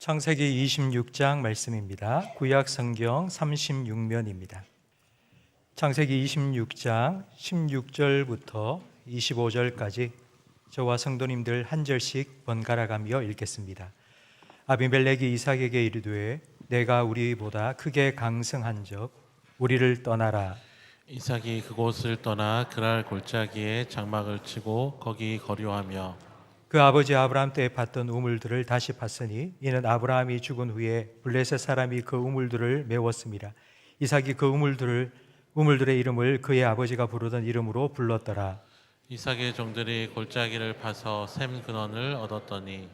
창세기 26장 말씀입니다. 구약 성경 36면입니다. 창세기 26장 16절부터 25절까지 저와 성도님들 한 절씩 번갈아 가며 읽겠습니다. 아비멜렉이 이삭에게 이르되 내가 우리보다 크게 강성한즉 우리를 떠나라. 이삭이 그곳을 떠나 그랄 골짜기에 장막을 치고 거기 거류하며 그 아버지 아브라함 때에 팠던 우물들을 다시 팠으니 이는 아브라함이 죽은 후에 블레셋 사람이 그 우물들을 메웠습니다. 이삭이 그 우물들의 이름을 그의 아버지가 부르던 이름으로 불렀더라. 이삭의 종들이 골짜기를 파서 샘 근원을 얻었더니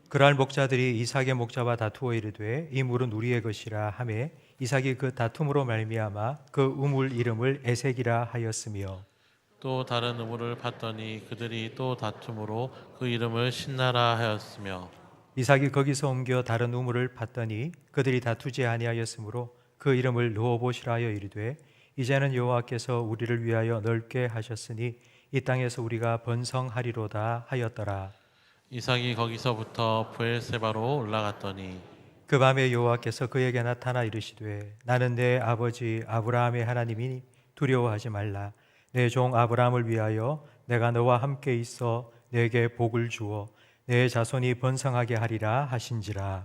그랄 목자들이 이삭의 목자와 다투어 이르되 이 물은 우리의 것이라 하매 이삭이 그 다툼으로 말미암아 그 우물 이름을 에색이라 하였으며 또 다른 우물을 팠더니 그들이 또 다툼으로 그 이름을 신나라 하였으며 이삭이 거기서 옮겨 다른 우물을 팠더니 그들이 다투지 아니하였으므로 그 이름을 르호봇이라 하여 이르되 이제는 여호와께서 우리를 위하여 넓게 하셨으니 이 땅에서 우리가 번성하리로다 하였더라. 이삭이 거기서부터 브엘세바로 올라갔더니 그 밤에 여호와께서 그에게 나타나 이르시되 나는 내 아버지 아브라함의 하나님이니 두려워하지 말라. 내 종 아브라함을 위하여 내가 너와 함께 있어 내게 복을 주어 내 자손이 번성하게 하리라 하신지라.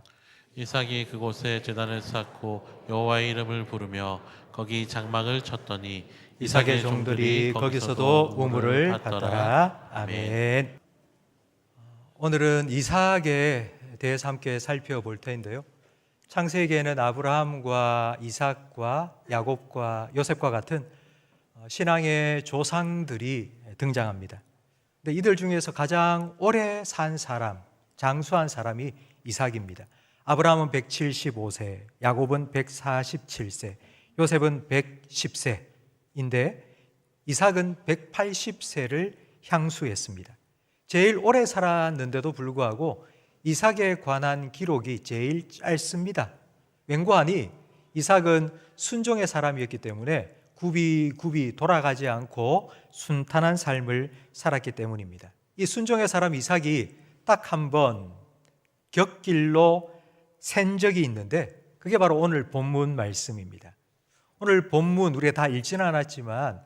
이삭이 그곳에 제단을 쌓고 여호와의 이름을 부르며 거기 장막을 쳤더니 이삭의 종들이 거기서도 우물을 팠더라. 아멘. 오늘은 이삭에 대해서 함께 살펴볼 텐데요. 창세기에는 아브라함과 이삭과 야곱과 요셉과 같은 신앙의 조상들이 등장합니다. 근데 이들 중에서 가장 오래 산 사람, 장수한 사람이 이삭입니다. 아브라함은 175세, 야곱은 147세, 요셉은 110세인데 이삭은 180세를 향수했습니다. 제일 오래 살았는데도 불구하고 이삭에 관한 기록이 제일 짧습니다. 왠고하니 이삭은 순종의 사람이었기 때문에 굽이 돌아가지 않고 순탄한 삶을 살았기 때문입니다. 이 순종의 사람 이삭이 딱 한 번 곁길로 샌 적이 있는데 그게 바로 오늘 본문 말씀입니다. 오늘 본문 우리가 다 읽지는 않았지만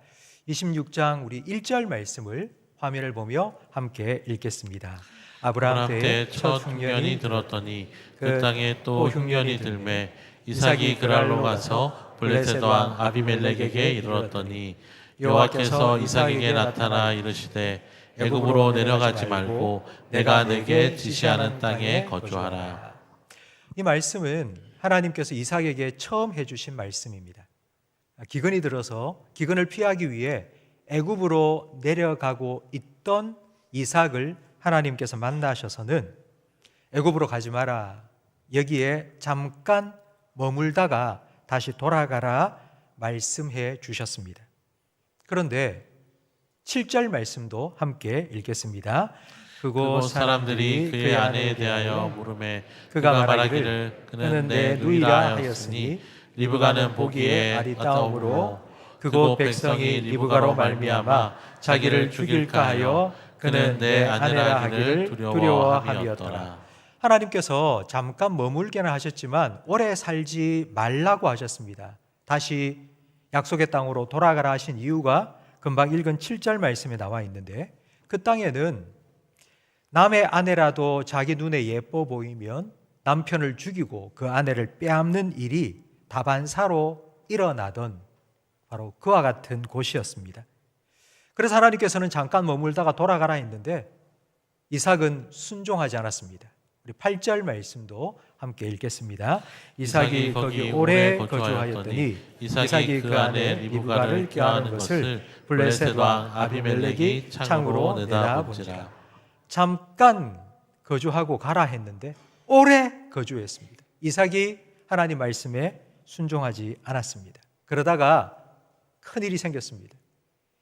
26장 우리 1절 말씀을 화면을 보며 함께 읽겠습니다. 아브라함 때에 첫 흉년이 들었더니 그 땅에 또 흉년이 들매 이삭이 그랄로 가서 블레셋 왕 아비멜렉에게 이르렀더니 여호와께서 이삭에게 나타나 이르시되 애굽으로 내려가지 말고 내가 내게 지시하는 땅에 거주하라. 이 말씀은 하나님께서 이삭에게 처음 해주신 말씀입니다. 기근이 들어서 기근을 피하기 위해 애굽으로 내려가고 있던 이삭을 하나님께서 만나셔서는 애굽으로 가지 마라. 여기에 잠깐 머물다가 다시 돌아가라 말씀해 주셨습니다. 그런데 7절 말씀도 함께 읽겠습니다. 그곳 사람들이 그의 아내에 대하여 물음에 그가 말하기를 그는 내 누이라 하였으니 리브가는 보기에 아리따움으로 그곳 백성이 리브가로 말미암아 자기를 죽일까 하여 그는 내 아내라 하기를 두려워함이었더라. 하나님께서 잠깐 머물게는 하셨지만 오래 살지 말라고 하셨습니다. 다시 약속의 땅으로 돌아가라 하신 이유가 금방 읽은 7절 말씀에 나와 있는데 그 땅에는 남의 아내라도 자기 눈에 예뻐 보이면 남편을 죽이고 그 아내를 빼앗는 일이 다반사로 일어나던 바로 그와 같은 곳이었습니다. 그래서 하나님께서는 잠깐 머물다가 돌아가라 했는데 이삭은 순종하지 않았습니다. 우리 8절 말씀도 함께 읽겠습니다. 이삭이 거기 오래 거주하였더니 이삭이 그 아내 리브가를 꾀하는 것을 블레셋 왕 아비멜렉이 창으로 내다본지라. 잠깐 거주하고 가라 했는데 오래 거주했습니다. 이삭이 하나님 말씀에 순종하지 않았습니다. 그러다가 큰일이 생겼습니다.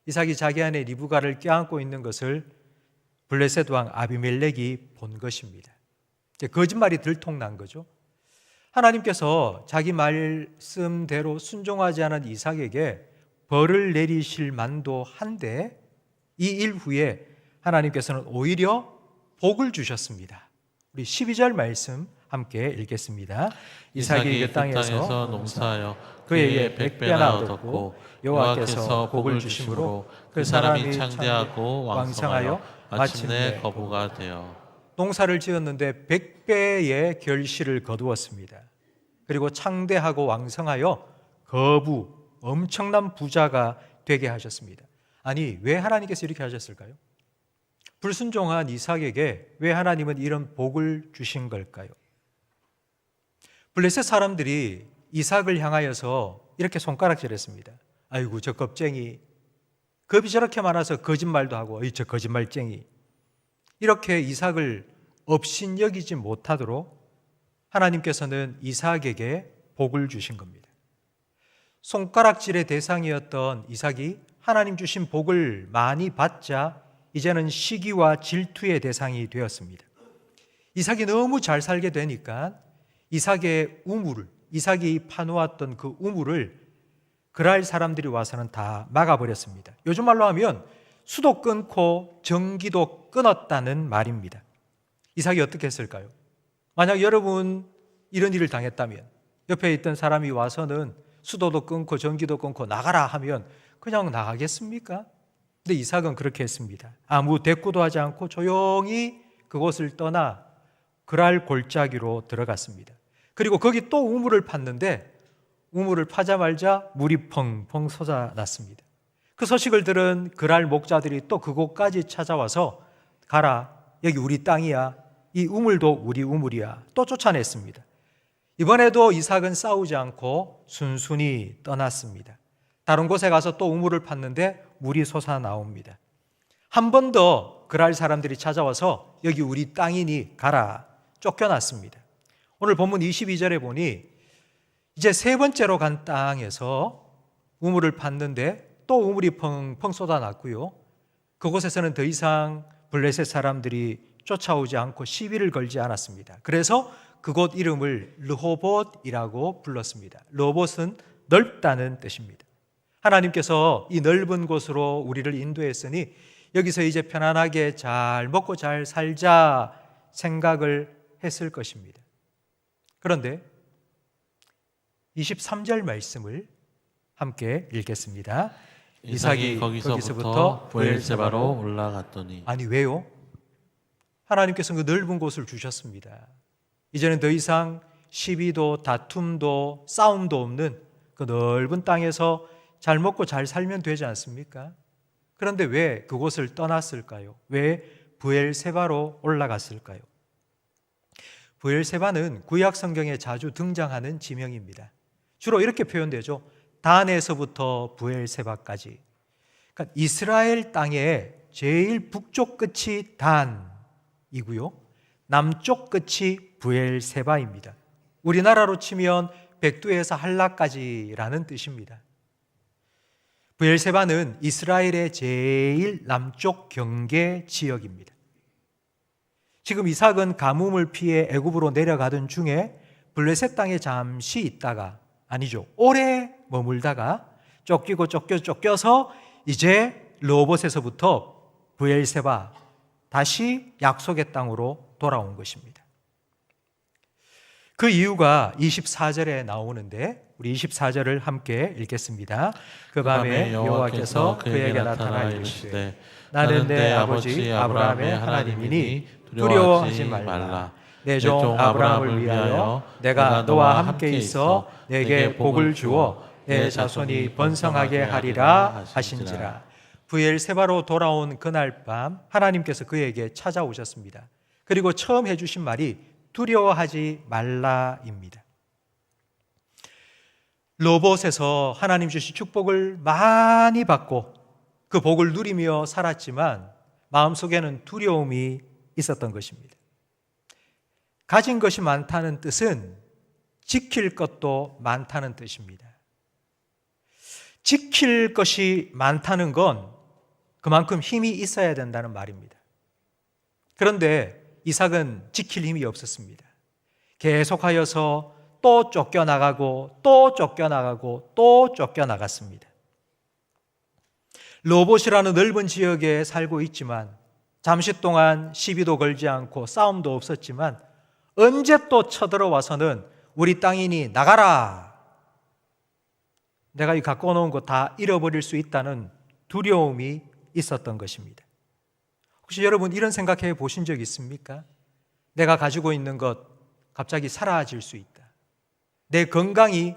이삭이 자기 아내 리브가를 껴안고 있는 것을 블레셋 왕 아비멜렉이 본 것입니다. 거짓말이 들통난 거죠. 하나님께서 자기 말씀대로 순종하지 않은 이삭에게 벌을 내리실 만도 한데 이 일 후에 하나님께서는 오히려 복을 주셨습니다. 우리 12절 말씀 함께 읽겠습니다. 이삭이 그 땅에서 농사하여 그의 100배나 얻었고 여호와께서 복을 주심으로 그 사람이 창대하고 왕성하여 마침내 거부가 되어. 농사를 지었는데 100배의 결실을 거두었습니다. 그리고 창대하고 왕성하여 엄청난 부자가 되게 하셨습니다. 아니, 왜 하나님께서 이렇게 하셨을까요? 불순종한 이삭에게 왜 하나님은 이런 복을 주신 걸까요? 블레셋 사람들이 이삭을 향하여서 이렇게 손가락질했습니다. 아이고, 저 겁쟁이, 겁이 저렇게 많아서 거짓말도 하고, 저 거짓말쟁이. 이렇게 이삭을 업신여기지 못하도록 하나님께서는 이삭에게 복을 주신 겁니다. 손가락질의 대상이었던 이삭이 하나님 주신 복을 많이 받자 이제는 시기와 질투의 대상이 되었습니다. 이삭이 너무 잘 살게 되니까 이삭이 파놓았던 그 우물을 그랄 사람들이 와서는 다 막아버렸습니다. 요즘 말로 하면 수도 끊고 전기도 끊었다는 말입니다. 이삭이 어떻게 했을까요? 만약 여러분 이런 일을 당했다면 옆에 있던 사람이 와서는 수도도 끊고 전기도 끊고 나가라 하면 그냥 나가겠습니까? 근데 이삭은 그렇게 했습니다. 아무 대꾸도 하지 않고 조용히 그곳을 떠나 그랄 골짜기로 들어갔습니다. 그리고 거기 또 우물을 팠는데 우물을 파자마자 물이 펑펑 솟아났습니다. 그 소식을 들은 그랄 목자들이 또 그곳까지 찾아와서 가라, 여기 우리 땅이야, 이 우물도 우리 우물이야, 또 쫓아냈습니다. 이번에도 이삭은 싸우지 않고 순순히 떠났습니다. 다른 곳에 가서 또 우물을 팠는데 물이 솟아나옵니다. 한 번 더 그랄 사람들이 찾아와서 여기 우리 땅이니 가라, 쫓겨났습니다. 오늘 본문 22절에 보니 이제 세 번째로 간 땅에서 우물을 팠는데 또 우물이 펑펑 쏟아났고요. 그곳에서는 더 이상 블레셋 사람들이 쫓아오지 않고 시비를 걸지 않았습니다. 그래서 그곳 이름을 르호봇이라고 불렀습니다. 르호봇은 넓다는 뜻입니다. 하나님께서 이 넓은 곳으로 우리를 인도했으니 여기서 이제 편안하게 잘 먹고 잘 살자 생각을 했을 것입니다. 그런데 23절 말씀을 함께 읽겠습니다. 이삭이 거기서부터 브엘세바로 올라갔더니. 아니, 왜요? 하나님께서 그 넓은 곳을 주셨습니다. 이제는 더 이상 시비도 다툼도 싸움도 없는 그 넓은 땅에서 잘 먹고 잘 살면 되지 않습니까? 그런데 왜 그곳을 떠났을까요? 왜 브엘세바로 올라갔을까요? 브엘세바는 구약 성경에 자주 등장하는 지명입니다. 주로 이렇게 표현되죠. 단에서부터 브엘세바까지. 그러니까 이스라엘 땅의 제일 북쪽 끝이 단이고요, 남쪽 끝이 브엘세바입니다. 우리나라로 치면 백두에서 한라까지라는 뜻입니다. 브엘세바는 이스라엘의 제일 남쪽 경계 지역입니다. 지금 이삭은 가뭄을 피해 애굽으로 내려가던 중에 블레셋 땅에 잠시 있다가, 아니죠, 오래 머물다가 쫓겨서 이제 르호봇에서부터 브엘세바, 다시 약속의 땅으로 돌아온 것입니다. 그 이유가 24절에 나오는데 우리 24절을 함께 읽겠습니다. 그 밤에 여호와께서 그에게 나타나 이르시되 나는 내 아버지 아브라함의 하나님이니 두려워하지 말라. 내 종 아브라함을 위하여 내가 너와 함께 있어 내게 복을 주어 내 자손이 번성하게 하리라 하신지라. 브엘세바로 돌아온 그날 밤 하나님께서 그에게 찾아오셨습니다. 그리고 처음 해주신 말이 두려워하지 말라입니다. 르호봇에서 하나님 주신 축복을 많이 받고 그 복을 누리며 살았지만 마음속에는 두려움이 있었던 것입니다. 가진 것이 많다는 뜻은 지킬 것도 많다는 뜻입니다. 지킬 것이 많다는 건 그만큼 힘이 있어야 된다는 말입니다. 그런데 이삭은 지킬 힘이 없었습니다. 계속하여서 또 쫓겨나가고 또 쫓겨나가고 또 쫓겨나갔습니다. 르호봇이라는 넓은 지역에 살고 있지만 잠시 동안 시비도 걸지 않고 싸움도 없었지만 언제 또 쳐들어와서는 우리 땅이니 나가라, 내가 이 갖고 놓은 거 다 잃어버릴 수 있다는 두려움이 있었던 것입니다. 혹시 여러분 이런 생각해 보신 적 있습니까? 내가 가지고 있는 것 갑자기 사라질 수 있다. 내 건강이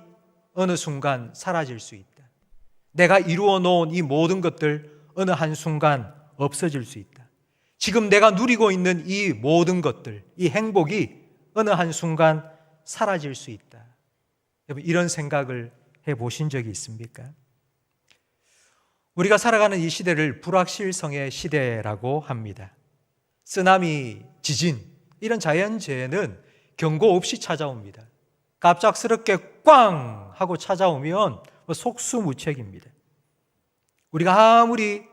어느 순간 사라질 수 있다. 내가 이루어 놓은 이 모든 것들 어느 한순간 없어질 수 있다. 지금 내가 누리고 있는 이 모든 것들, 이 행복이 어느 한순간 사라질 수 있다. 여러분 이런 생각을 해보신 적이 있습니까? 우리가 살아가는 이 시대를 불확실성의 시대라고 합니다. 쓰나미, 지진, 이런 자연재해는 경고 없이 찾아옵니다. 갑작스럽게 꽝 하고 찾아오면 속수무책입니다. 우리가 아무리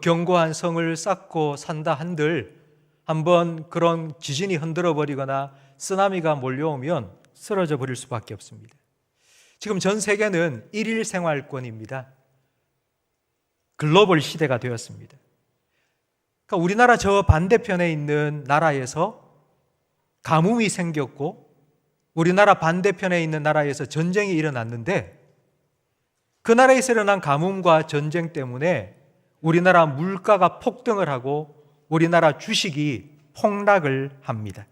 견고한 성을 쌓고 산다 한들 한번 그런 지진이 흔들어 버리거나 쓰나미가 몰려오면 쓰러져 버릴 수밖에 없습니다. 지금 전 세계는 일일 생활권입니다. 글로벌 시대가 되었습니다. 그러니까 우리나라 저 반대편에 있는 나라에서 가뭄이 생겼고 우리나라 반대편에 있는 나라에서 전쟁이 일어났는데 그 나라에서 일어난 가뭄과 전쟁 때문에 우리나라 물가가 폭등을 하고 우리나라 주식이 폭락을 합니다.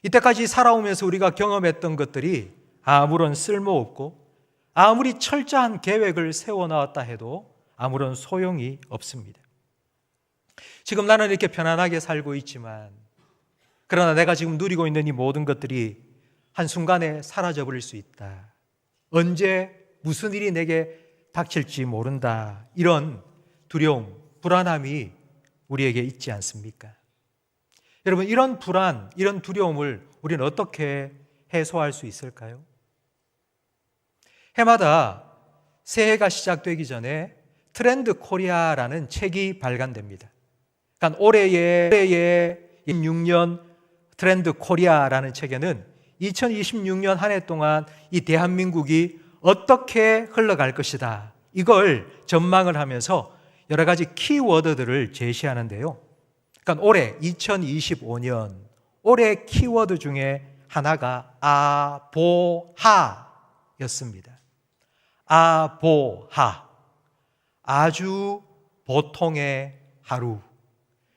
이때까지 살아오면서 우리가 경험했던 것들이 아무런 쓸모없고 아무리 철저한 계획을 세워놓았다 해도 아무런 소용이 없습니다. 지금 나는 이렇게 편안하게 살고 있지만 그러나 내가 지금 누리고 있는 이 모든 것들이 한순간에 사라져버릴 수 있다. 언제 무슨 일이 내게 닥칠지 모른다. 이런 두려움, 불안함이 우리에게 있지 않습니까? 여러분 이런 불안, 이런 두려움을 우리는 어떻게 해소할 수 있을까요? 해마다 새해가 시작되기 전에 트렌드 코리아라는 책이 발간됩니다. 그러니까 올해의 26년 트렌드 코리아라는 책에는 2026년 한 해 동안 이 대한민국이 어떻게 흘러갈 것이다. 이걸 전망을 하면서 여러 가지 키워드들을 제시하는데요. 그러니까 올해 2025년 올해 키워드 중에 하나가 아보하였습니다. 아보하, 아주 보통의 하루.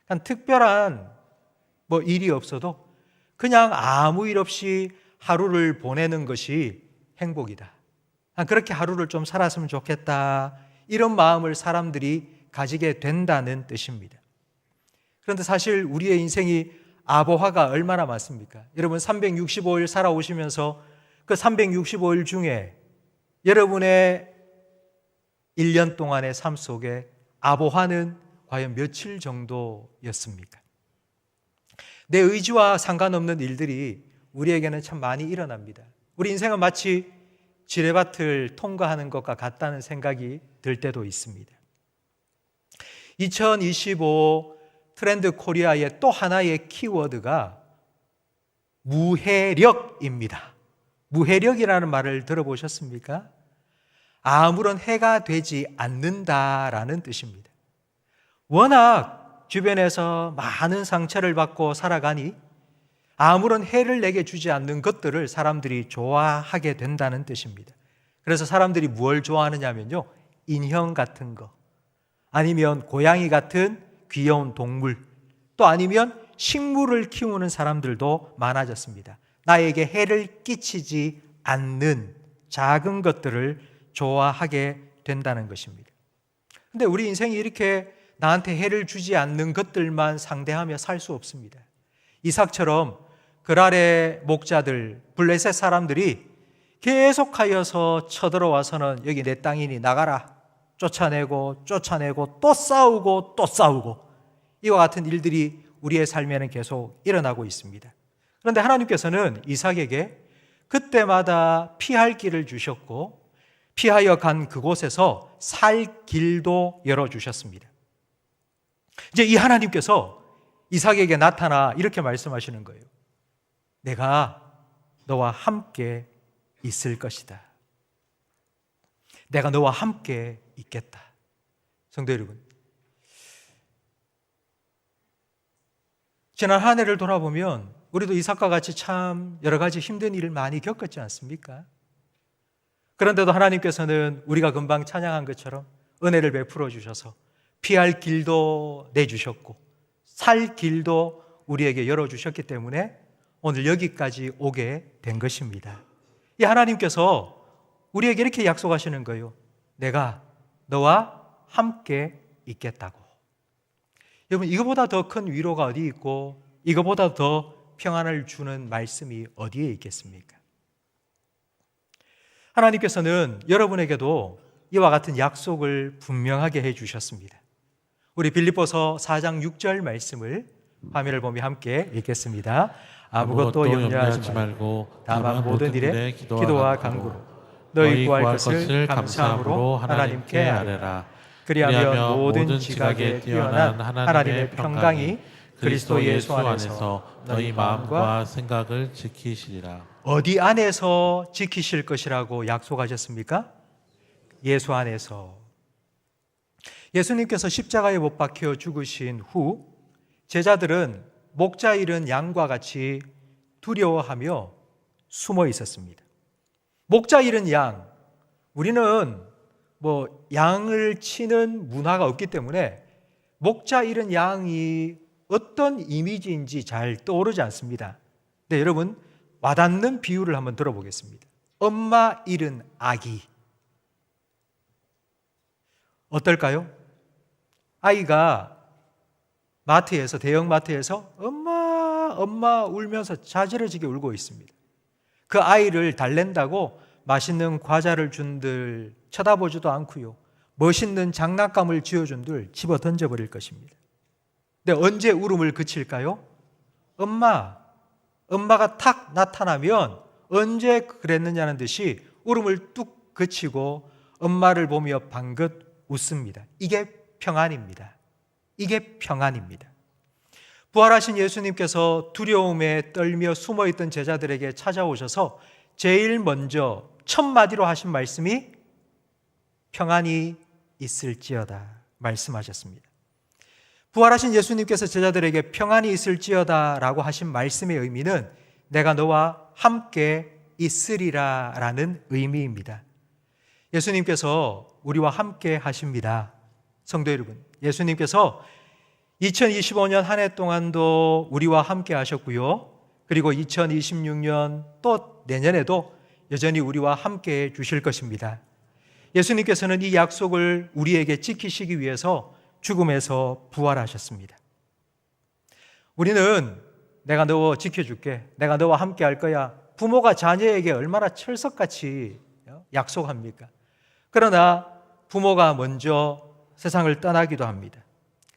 그러니까 특별한 일이 없어도 그냥 아무 일 없이 하루를 보내는 것이 행복이다. 그렇게 하루를 좀 살았으면 좋겠다. 이런 마음을 사람들이 가지게 된다는 뜻입니다. 그런데 사실 우리의 인생이 아보하가 얼마나 많습니까? 여러분 365일 살아오시면서 그 365일 중에 여러분의 1년 동안의 삶 속에 아보하는 과연 며칠 정도였습니까? 내 의지와 상관없는 일들이 우리에게는 참 많이 일어납니다. 우리 인생은 마치 지뢰밭을 통과하는 것과 같다는 생각이 들 때도 있습니다. 2025 트렌드 코리아의 또 하나의 키워드가 무해력입니다. 무해력이라는 말을 들어보셨습니까? 아무런 해가 되지 않는다라는 뜻입니다. 워낙 주변에서 많은 상처를 받고 살아가니 아무런 해를 내게 주지 않는 것들을 사람들이 좋아하게 된다는 뜻입니다. 그래서 사람들이 뭘 좋아하느냐면요, 인형 같은 거, 아니면 고양이 같은 귀여운 동물, 또 아니면 식물을 키우는 사람들도 많아졌습니다. 나에게 해를 끼치지 않는 작은 것들을 좋아하게 된다는 것입니다. 근데 우리 인생이 이렇게 나한테 해를 주지 않는 것들만 상대하며 살 수 없습니다. 이삭처럼 그랄의 목자들, 블레셋 사람들이 계속하여서 쳐들어와서는 여기 내 땅이니 나가라, 쫓아내고 또 싸우고 또 싸우고, 이와 같은 일들이 우리의 삶에는 계속 일어나고 있습니다. 그런데 하나님께서는 이삭에게 그때마다 피할 길을 주셨고 피하여 간 그곳에서 살 길도 열어주셨습니다. 이제 이 하나님께서 이삭에게 나타나 이렇게 말씀하시는 거예요. 내가 너와 함께 있을 것이다. 내가 너와 함께 있겠다. 성도 여러분, 지난 한 해를 돌아보면 우리도 이삭과 같이 참 여러 가지 힘든 일을 많이 겪었지 않습니까? 그런데도 하나님께서는 우리가 금방 찬양한 것처럼 은혜를 베풀어 주셔서 피할 길도 내주셨고 살 길도 우리에게 열어주셨기 때문에 오늘 여기까지 오게 된 것입니다. 이 하나님께서 우리에게 이렇게 약속하시는 거예요. 내가 너와 함께 있겠다고. 여러분, 이거보다 더 큰 위로가 어디 있고 이거보다 더 평안을 주는 말씀이 어디에 있겠습니까? 하나님께서는 여러분에게도 이와 같은 약속을 분명하게 해주셨습니다. 우리 빌립보서 4장 6절 말씀을 화면을 보며 함께 읽겠습니다. 아무것도 염려하지 말고 다만 모든 일에 기도와 간구로 너희 구할 것을 감사함으로 하나님께 아뢰라. 그리하면 모든 지각에 뛰어난 하나님의 평강이 그리스도 예수 안에서 너희 마음과 생각을 지키시리라. 어디 안에서 지키실 것이라고 약속하셨습니까? 예수 안에서. 예수님께서 십자가에 못 박혀 죽으신 후 제자들은 목자 잃은 양과 같이 두려워하며 숨어 있었습니다. 목자 잃은 양, 우리는 양을 치는 문화가 없기 때문에 목자 잃은 양이 어떤 이미지인지 잘 떠오르지 않습니다. 네, 여러분, 와닿는 비유를 한번 들어보겠습니다. 엄마 잃은 아기. 어떨까요? 아이가 마트에서, 대형 마트에서 엄마 울면서 자지러지게 울고 있습니다. 그 아이를 달랜다고 맛있는 과자를 준들 쳐다보지도 않고요. 멋있는 장난감을 쥐어준들 집어 던져버릴 것입니다. 근데 언제 울음을 그칠까요? 엄마가 탁 나타나면 언제 그랬느냐는 듯이 울음을 뚝 그치고 엄마를 보며 방긋 웃습니다. 이게 평안입니다. 이게 평안입니다. 부활하신 예수님께서 두려움에 떨며 숨어있던 제자들에게 찾아오셔서 제일 먼저 첫 마디로 하신 말씀이 평안이 있을지어다 말씀하셨습니다. 부활하신 예수님께서 제자들에게 평안이 있을지어다 라고 하신 말씀의 의미는 내가 너와 함께 있으리라 라는 의미입니다. 예수님께서 우리와 함께 하십니다. 성도 여러분, 예수님께서 2025년 한 해 동안도 우리와 함께 하셨고요. 그리고 2026년 또 내년에도 여전히 우리와 함께 해 주실 것입니다. 예수님께서는 이 약속을 우리에게 지키시기 위해서 죽음에서 부활하셨습니다. 우리는 내가 너 지켜줄게, 내가 너와 함께 할 거야, 부모가 자녀에게 얼마나 철석같이 약속합니까? 그러나 부모가 먼저 세상을 떠나기도 합니다.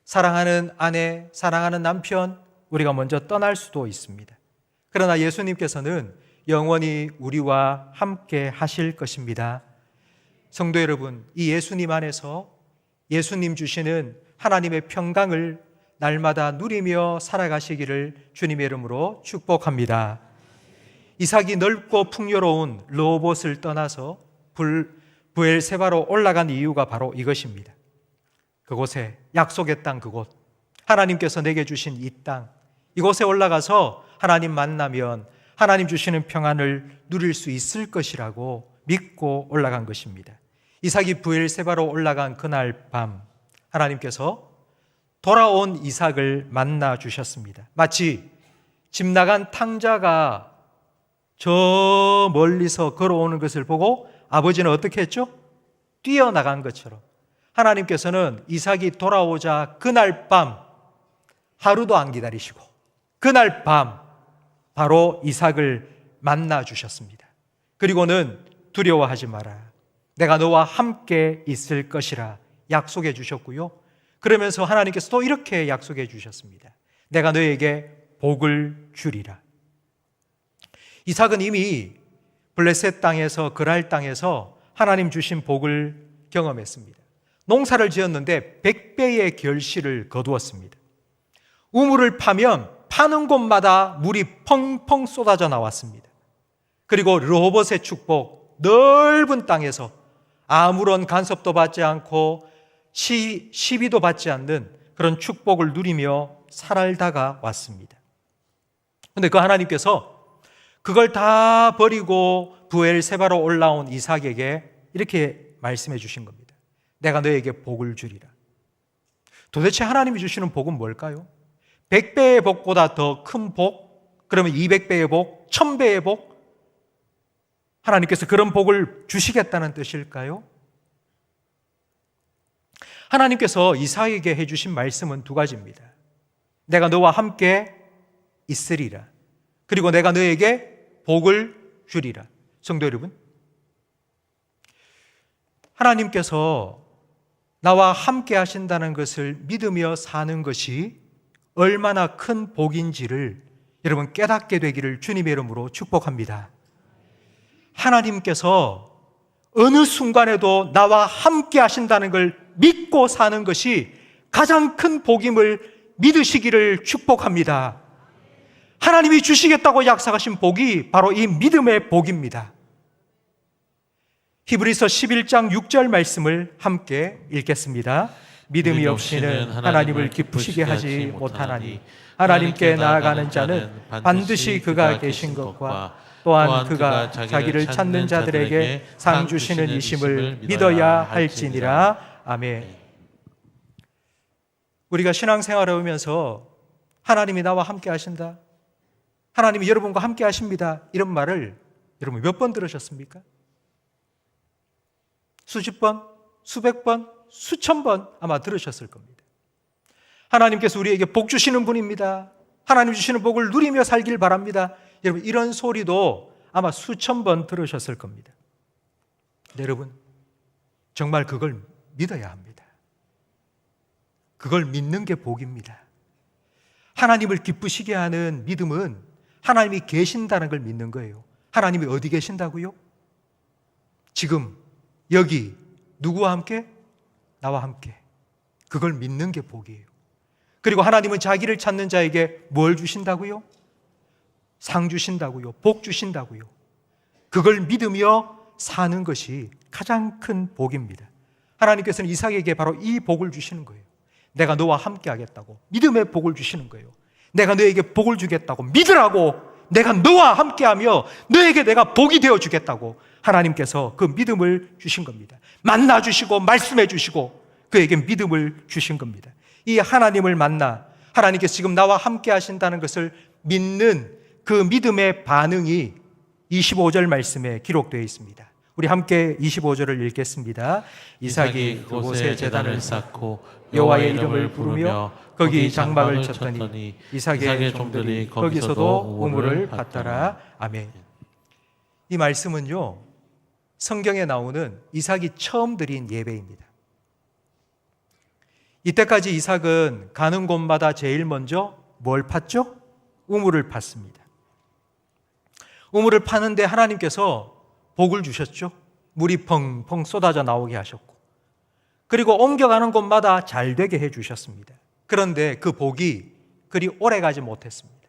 사랑하는 아내, 사랑하는 남편, 우리가 먼저 떠날 수도 있습니다. 그러나 예수님께서는 영원히 우리와 함께 하실 것입니다. 성도 여러분, 이 예수님 안에서 예수님 주시는 하나님의 평강을 날마다 누리며 살아가시기를 주님의 이름으로 축복합니다. 이삭이 넓고 풍요로운 르호봇을 떠나서 브엘세바로 올라간 이유가 바로 이것입니다. 그곳에 약속의 땅, 그곳 하나님께서 내게 주신 이 땅, 이곳에 올라가서 하나님 만나면 하나님 주시는 평안을 누릴 수 있을 것이라고 믿고 올라간 것입니다. 이삭이 브엘세바로 올라간 그날 밤 하나님께서 돌아온 이삭을 만나 주셨습니다. 마치 집 나간 탕자가 저 멀리서 걸어오는 것을 보고 아버지는 어떻게 했죠? 뛰어나간 것처럼 하나님께서는 이삭이 돌아오자 그날 밤 하루도 안 기다리시고 그날 밤 바로 이삭을 만나 주셨습니다. 그리고는 두려워하지 마라, 내가 너와 함께 있을 것이라 약속해 주셨고요. 그러면서 하나님께서 또 이렇게 약속해 주셨습니다. 내가 너에게 복을 주리라. 이삭은 이미 블레셋 땅에서, 그랄 땅에서 하나님 주신 복을 경험했습니다. 농사를 지었는데 100배의 결실을 거두었습니다. 우물을 파면 파는 곳마다 물이 펑펑 쏟아져 나왔습니다. 그리고 르호봇의 축복, 넓은 땅에서 아무런 간섭도 받지 않고 시비도 받지 않는 그런 축복을 누리며 살다가 왔습니다. 근데 그 하나님께서 그걸 다 버리고 브엘세바로 올라온 이삭에게 이렇게 말씀해 주신 겁니다. 내가 너에게 복을 주리라. 도대체 하나님이 주시는 복은 뭘까요? 100배의 복보다 더 큰 복? 그러면 200배의 복? 1000배의 복? 하나님께서 그런 복을 주시겠다는 뜻일까요? 하나님께서 이삭에게 해주신 말씀은 두 가지입니다. 내가 너와 함께 있으리라. 그리고 내가 너에게 복을 주리라. 성도 여러분, 하나님께서 나와 함께 하신다는 것을 믿으며 사는 것이 얼마나 큰 복인지를 여러분 깨닫게 되기를 주님의 이름으로 축복합니다. 하나님께서 어느 순간에도 나와 함께 하신다는 걸 믿고 사는 것이 가장 큰 복임을 믿으시기를 축복합니다. 하나님이 주시겠다고 약속하신 복이 바로 이 믿음의 복입니다. 히브리서 11장 6절 말씀을 함께 읽겠습니다. 믿음이 없이는 하나님을 기쁘시게 하지 못하나니 하나님께 나아가는 자는 반드시 그가 계신 것과 또한 그가 자기를 찾는 자들에게 상 주시는 이심을 믿어야 할지니라. 아멘. 우리가 신앙생활을 하면서 하나님이 나와 함께 하신다, 하나님이 여러분과 함께 하십니다, 이런 말을 여러분 몇 번 들으셨습니까? 수십 번, 수백 번, 수천 번 아마 들으셨을 겁니다. 하나님께서 우리에게 복 주시는 분입니다. 하나님 주시는 복을 누리며 살길 바랍니다. 여러분 이런 소리도 아마 수천 번 들으셨을 겁니다. 여러분 정말 그걸 믿어야 합니다. 그걸 믿는 게 복입니다. 하나님을 기쁘시게 하는 믿음은 하나님이 계신다는 걸 믿는 거예요. 하나님이 어디 계신다고요? 지금 여기 누구와 함께? 나와 함께. 그걸 믿는 게 복이에요. 그리고 하나님은 자기를 찾는 자에게 뭘 주신다고요? 상 주신다고요. 복 주신다고요. 그걸 믿으며 사는 것이 가장 큰 복입니다. 하나님께서는 이삭에게 바로 이 복을 주시는 거예요. 내가 너와 함께 하겠다고 믿음의 복을 주시는 거예요. 내가 너에게 복을 주겠다고 믿으라고, 내가 너와 함께하며 너에게 내가 복이 되어 주겠다고 하나님께서 그 믿음을 주신 겁니다. 만나 주시고 말씀해 주시고 그에게 믿음을 주신 겁니다. 이 하나님을 만나 하나님께서 지금 나와 함께 하신다는 것을 믿는 그 믿음의 반응이 25절 말씀에 기록되어 있습니다. 우리 함께 25절을 읽겠습니다. 이삭이 그곳에 제단을 쌓고 여호와의 이름을 부르며 거기 장막을 쳤더니 이삭의 종들이 거기서도 우물을 받더라. 아멘. 이 말씀은요, 성경에 나오는 이삭이 처음 드린 예배입니다. 이때까지 이삭은 가는 곳마다 제일 먼저 뭘 팠죠? 우물을 팠습니다. 우물을 파는데 하나님께서 복을 주셨죠. 물이 펑펑 쏟아져 나오게 하셨고, 그리고 옮겨가는 곳마다 잘 되게 해주셨습니다. 그런데 그 복이 그리 오래 가지 못했습니다.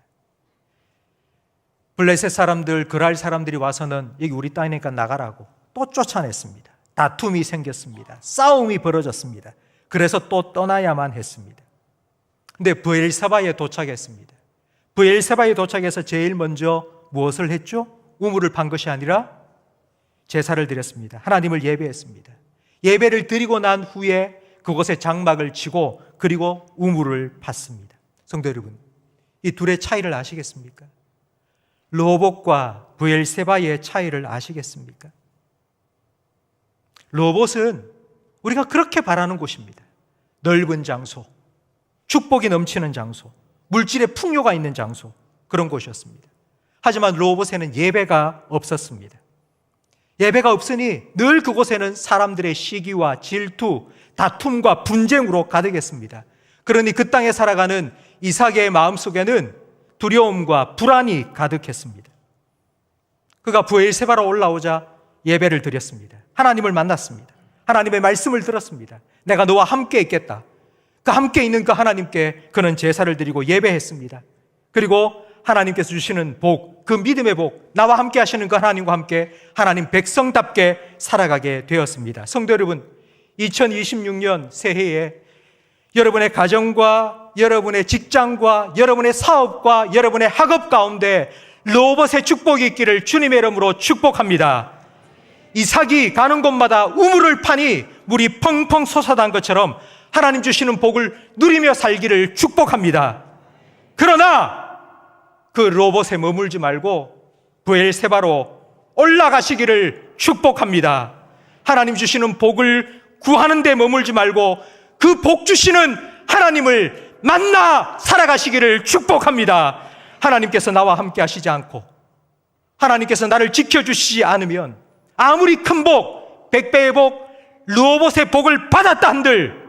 블레셋 사람들, 그랄 사람들이 와서는 여기 우리 땅이니까 나가라고 또 쫓아냈습니다. 다툼이 생겼습니다. 싸움이 벌어졌습니다. 그래서 또 떠나야만 했습니다. 근데 브엘세바에 도착했습니다. 브엘세바에 도착해서 제일 먼저 무엇을 했죠? 우물을 판 것이 아니라 제사를 드렸습니다. 하나님을 예배했습니다. 예배를 드리고 난 후에 그곳에 장막을 치고 그리고 우물을 팠습니다. 성도 여러분, 이 둘의 차이를 아시겠습니까? 르호봇과 브엘세바의 차이를 아시겠습니까? 르호봇은 우리가 그렇게 바라는 곳입니다. 넓은 장소, 축복이 넘치는 장소, 물질의 풍요가 있는 장소, 그런 곳이었습니다. 하지만 르호봇에는 예배가 없었습니다. 예배가 없으니 늘 그곳에는 사람들의 시기와 질투, 다툼과 분쟁으로 가득했습니다. 그러니 그 땅에 살아가는 이삭의 마음속에는 두려움과 불안이 가득했습니다. 그가 브엘세바로 올라오자 예배를 드렸습니다. 하나님을 만났습니다. 하나님의 말씀을 들었습니다. 내가 너와 함께 있겠다. 그 함께 있는 그 하나님께 그는 제사를 드리고 예배했습니다. 그리고 하나님께서 주시는 복, 그 믿음의 복, 나와 함께 하시는 그 하나님과 함께 하나님 백성답게 살아가게 되었습니다. 성도 여러분, 2026년 새해에 여러분의 가정과 여러분의 직장과 여러분의 사업과 여러분의 학업 가운데 로봇의 축복이 있기를 주님의 이름으로 축복합니다. 이삭이 가는 곳마다 우물을 파니 물이 펑펑 솟아난 것처럼 하나님 주시는 복을 누리며 살기를 축복합니다. 그러나 그 로봇에 머물지 말고 브엘세바로 올라가시기를 축복합니다. 하나님 주시는 복을 구하는 데 머물지 말고 그 복 주시는 하나님을 만나 살아가시기를 축복합니다. 하나님께서 나와 함께 하시지 않고 하나님께서 나를 지켜주시지 않으면 아무리 큰 복, 100배의 복, 로봇의 복을 받았다 한들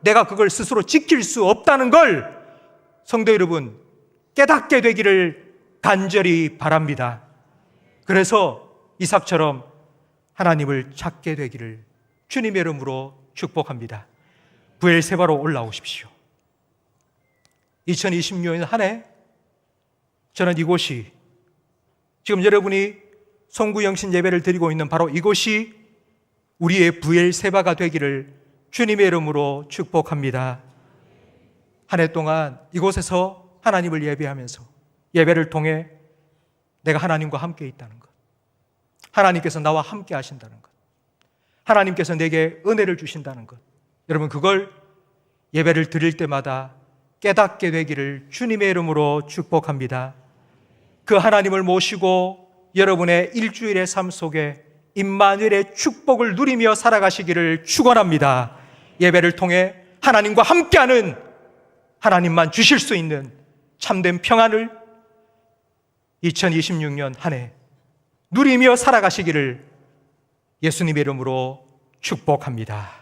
내가 그걸 스스로 지킬 수 없다는 걸 성도 여러분 깨닫게 되기를 간절히 바랍니다. 그래서 이삭처럼 하나님을 찾게 되기를 주님의 이름으로 축복합니다. 브엘세바로 올라오십시오. 2026년 한 해 저는 이곳이 지금 여러분이 성구영신 예배를 드리고 있는 바로 이곳이 우리의 브엘세바가 되기를 주님의 이름으로 축복합니다. 한 해 동안 이곳에서 하나님을 예배하면서 예배를 통해 내가 하나님과 함께 있다는 것, 하나님께서 나와 함께 하신다는 것, 하나님께서 내게 은혜를 주신다는 것, 여러분 그걸 예배를 드릴 때마다 깨닫게 되기를 주님의 이름으로 축복합니다. 그 하나님을 모시고 여러분의 일주일의 삶 속에 임마누엘의 축복을 누리며 살아가시기를 축원합니다. 예배를 통해 하나님과 함께하는 하나님만 주실 수 있는 참된 평안을 2026년 한 해 누리며 살아가시기를 예수님의 이름으로 축복합니다.